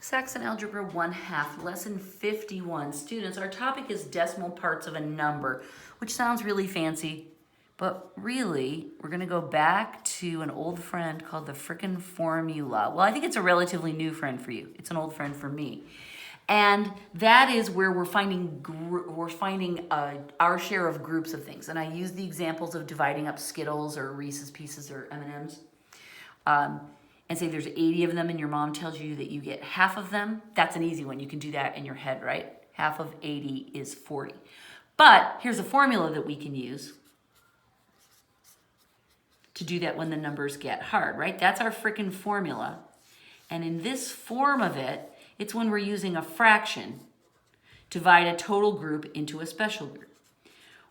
Saxon Algebra 1/2, lesson 51. Students, our topic is decimal parts of a number, which sounds really fancy, but really, we're gonna go back to an old friend called the frickin' formula. Well, I think it's a relatively new friend for you. It's an old friend for me. And that is where we're finding our share of groups of things. And I use the examples of dividing up Skittles or Reese's Pieces or M&Ms. And say there's 80 of them and your mom tells you that you get half of them. That's an easy one. You can do that in your head, right? Half of 80 is 40. But here's a formula that we can use to do that when the numbers get hard, right? That's our frickin' formula. And in this form of it, it's when we're using a fraction to divide a total group into a special group.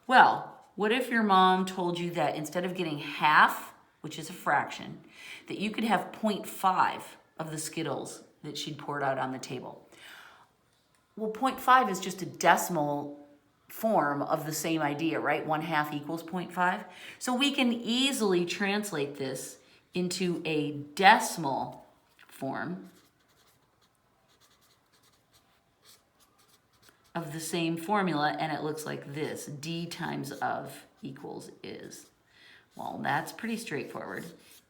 Well, what if your mom told you that instead of getting half, which is a fraction, that you could have 0.5 of the Skittles that she'd poured out on the table? Well, 0.5 is just a decimal form of the same idea, right? 1/2 equals 0.5. So we can easily translate this into a decimal form of the same formula, and it looks like this: d times of equals is. Well, that's pretty straightforward.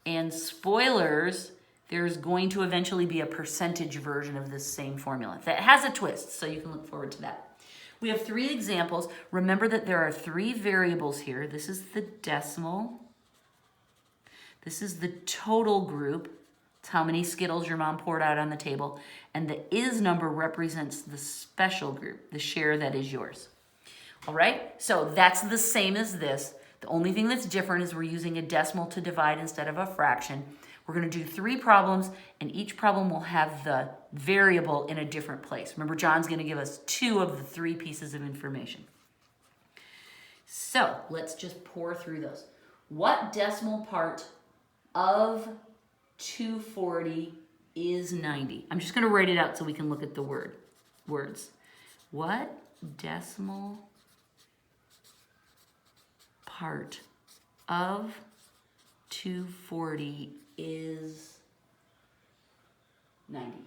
And spoilers, there's going to eventually be a percentage version of this same formula that has a twist, so you can look forward to that. We have 3 examples. Remember that there are 3 variables here. This is the decimal. This is the total group. It's how many Skittles your mom poured out on the table. And the is number represents the special group, the share that is yours. All right? So that's the same as this. The only thing that's different is we're using a decimal to divide instead of a fraction. We're going to do 3 problems, and each problem will have the variable in a different place. Remember, John's going to give us 2 of the 3 pieces of information. So let's just pour through those. What decimal part of 240 is 90? I'm just going to write it out so we can look at the words. What decimal part of 240 is 90?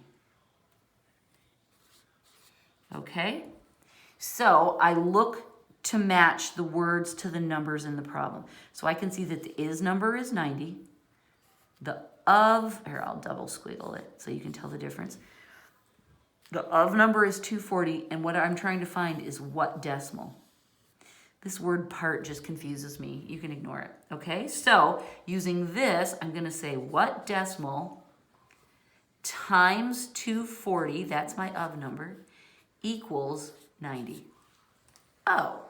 Okay, so I look to match the words to the numbers in the problem. So I can see that the is number is 90. The of, here, I'll double squiggle it so you can tell the difference. The of number is 240, and what I'm trying to find is what decimal. This word part just confuses me. You can ignore it, okay? So using this, I'm gonna say what decimal times 240, that's my of number, equals 90. Oh,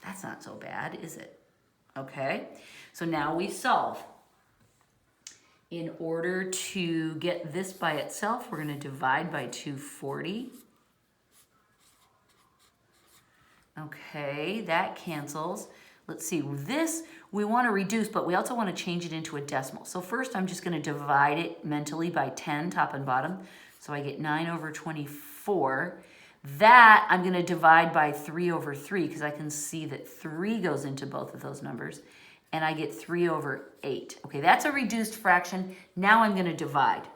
that's not so bad, is it? Okay, so now we solve. In order to get this by itself, we're gonna divide by 240. Okay, that cancels. Let's see, this we want to reduce, but we also want to change it into a decimal. So first I'm just going to divide it mentally by 10, top and bottom. So I get 9 over 24. That I'm going to divide by 3 over 3 because I can see that 3 goes into both of those numbers. And I get 3 over 8. Okay, that's a reduced fraction. Now I'm going to divide.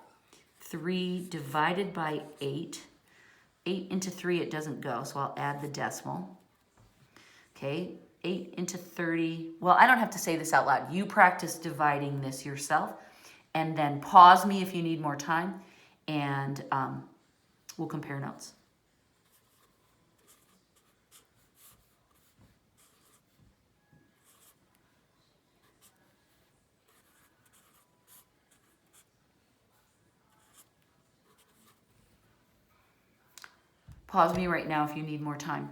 3 divided by 8. 8 into 3, it doesn't go, so I'll add the decimal. Okay, 8 into 30. Well, I don't have to say this out loud. You practice dividing this yourself, and then pause me if you need more time, and we'll compare notes. Pause me right now if you need more time.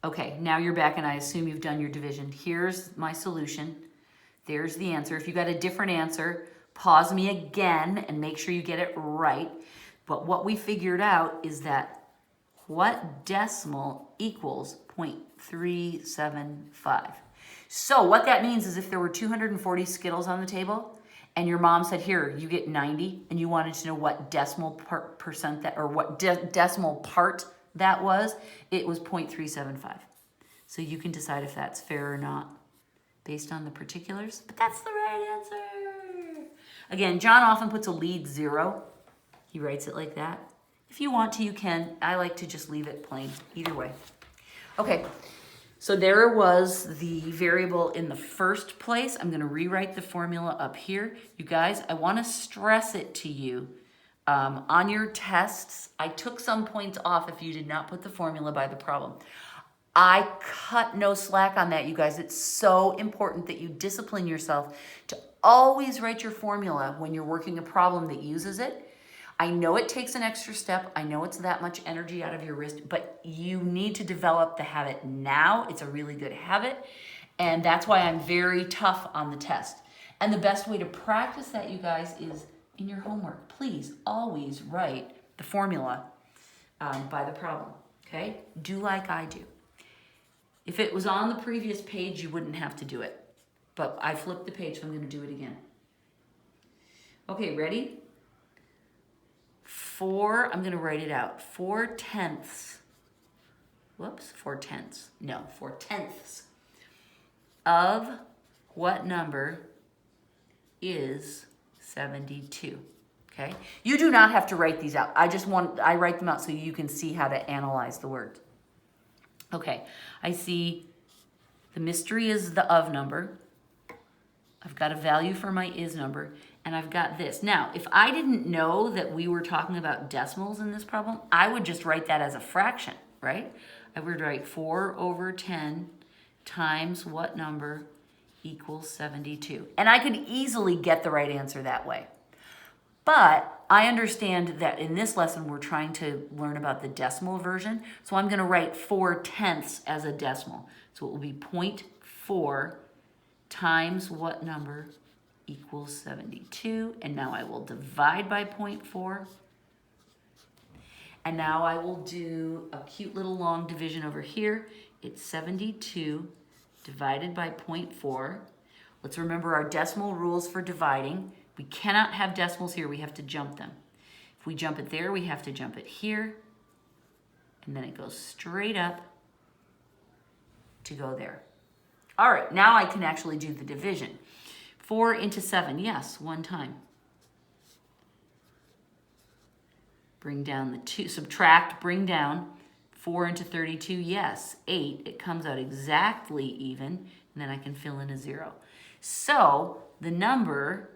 Okay, now you're back and I assume you've done your division. Here's my solution. There's the answer. If you got a different answer, pause me again and make sure you get it right. But what we figured out is that what decimal equals 0.375. So what that means is if there were 240 Skittles on the table and your mom said, here, you get 90, and you wanted to know what decimal percent that, or what decimal part that was, it was 0.375. So you can decide if that's fair or not based on the particulars, but that's the right answer. Again, John often puts a lead 0. He writes it like that. If you want to, you can. I like to just leave it plain, either way. Okay, so there was the variable in the first place. I'm gonna rewrite the formula up here. You guys, I wanna stress it to you. On your tests, I took some points off if you did not put the formula by the problem. I cut no slack on that, you guys. It's so important that you discipline yourself to always write your formula when you're working a problem that uses it. I know it takes an extra step. I know it's that much energy out of your wrist, but you need to develop the habit now. It's a really good habit, and that's why I'm very tough on the test. And the best way to practice that, you guys, is in your homework. Please always write the formula by the problem, okay? Do like I do. If it was on the previous page, you wouldn't have to do it, but I flipped the page, so I'm gonna do it again. Okay, ready? I'm gonna write it out. 4/10, whoops, 4/10, no, 4/10 of what number is 72, okay? You do not have to write these out. I write them out so you can see how to analyze the words. Okay, I see the mystery is the of number. I've got a value for my is number, and I've got this. Now, if I didn't know that we were talking about decimals in this problem, I would just write that as a fraction, right? I would write 4/10 times what number equals 72. And I could easily get the right answer that way. But I understand that in this lesson, we're trying to learn about the decimal version. So I'm gonna write 4/10 as a decimal. So it will be 0.4 times what number equals 72. And now I will divide by 0.4. And now I will do a cute little long division over here. It's 72 divided by 0.4. Let's remember our decimal rules for dividing. We cannot have decimals here, we have to jump them. If we jump it there, we have to jump it here, and then it goes straight up to go there. All right, now I can actually do the division. 4 into 7, yes, one time. Bring down the 2, subtract, bring down. 4 into 32, yes, 8. It comes out exactly even, and then I can fill in a 0. So the number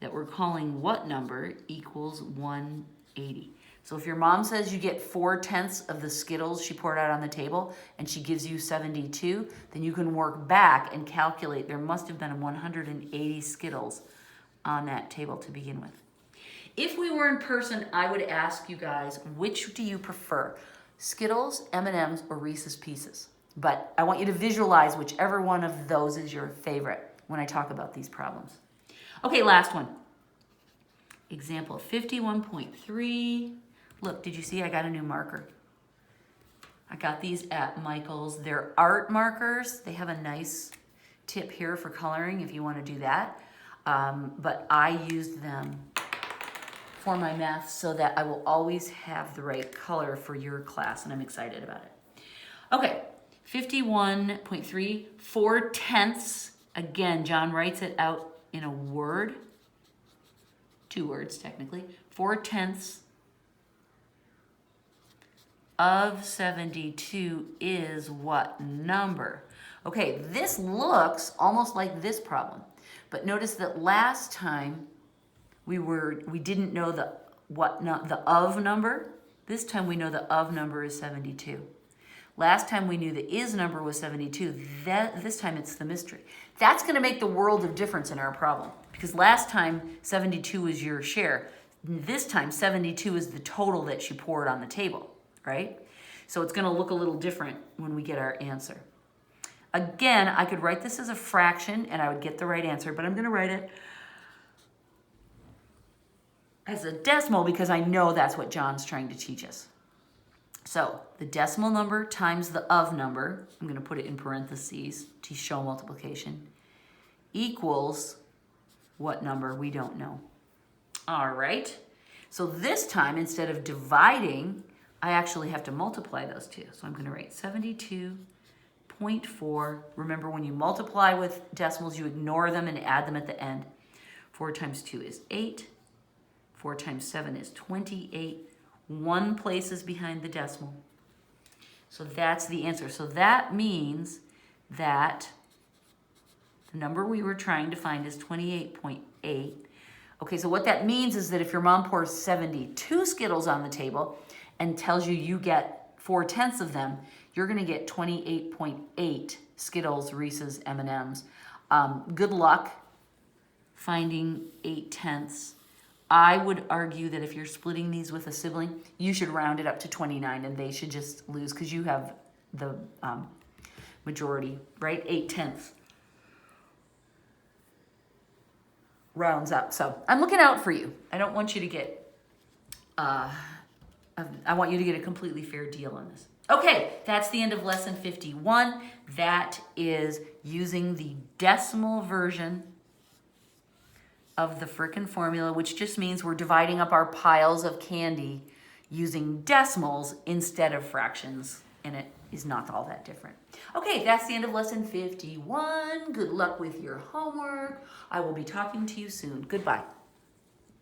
that we're calling what number equals 180. So if your mom says you get 4/10 of the Skittles she poured out on the table and she gives you 72, then you can work back and calculate there must have been 180 Skittles on that table to begin with. If we were in person, I would ask you guys, which do you prefer? Skittles, M&Ms, or Reese's Pieces? But I want you to visualize whichever one of those is your favorite when I talk about these problems. Okay, last one. Example 51.3. Look, did you see I got a new marker? I got these at Michael's. They're art markers. They have a nice tip here for coloring if you want to do that. But I used them for my math so that I will always have the right color for your class, and I'm excited about it. Okay, 51.3, 4/10. Again, John writes it out in a word, 2 words technically. 4/10 of 72 is what number? Okay, this looks almost like this problem, but notice that last time we didn't know the of number. This time we know the of number is 72. Last time we knew the is number was 72. This time it's the mystery. That's going to make the world of difference in our problem, because last time 72 was your share. This time 72 is the total that she poured on the table, right? So it's going to look a little different when we get our answer. Again, I could write this as a fraction and I would get the right answer, but I'm going to write it as a decimal because I know that's what John's trying to teach us. So the decimal number times the of number, I'm going to put it in parentheses to show multiplication, equals what number? We don't know. All right. So this time, instead of dividing, I actually have to multiply those two. So I'm going to write 72.4. Remember, when you multiply with decimals, you ignore them and add them at the end. 4 times 2 is 8. 4 times 7 is 28. 1 place is behind the decimal. So that's the answer. So that means that the number we were trying to find is 28.8. Okay, so what that means is that if your mom pours 72 Skittles on the table and tells you get 4/10 of them, you're gonna get 28.8 Skittles, Reese's, M&Ms. Good luck finding 8/10. I would argue that if you're splitting these with a sibling, you should round it up to 29 and they should just lose because you have the majority, right? 8/10 rounds up. So I'm looking out for you. I don't want you to get, I want you to get a completely fair deal on this. Okay, that's the end of lesson 51. That is using the decimal version of the frickin' formula, which just means we're dividing up our piles of candy using decimals instead of fractions, and it is not all that different. Okay, that's the end of lesson 51. Good luck with your homework. I will be talking to you soon. Goodbye.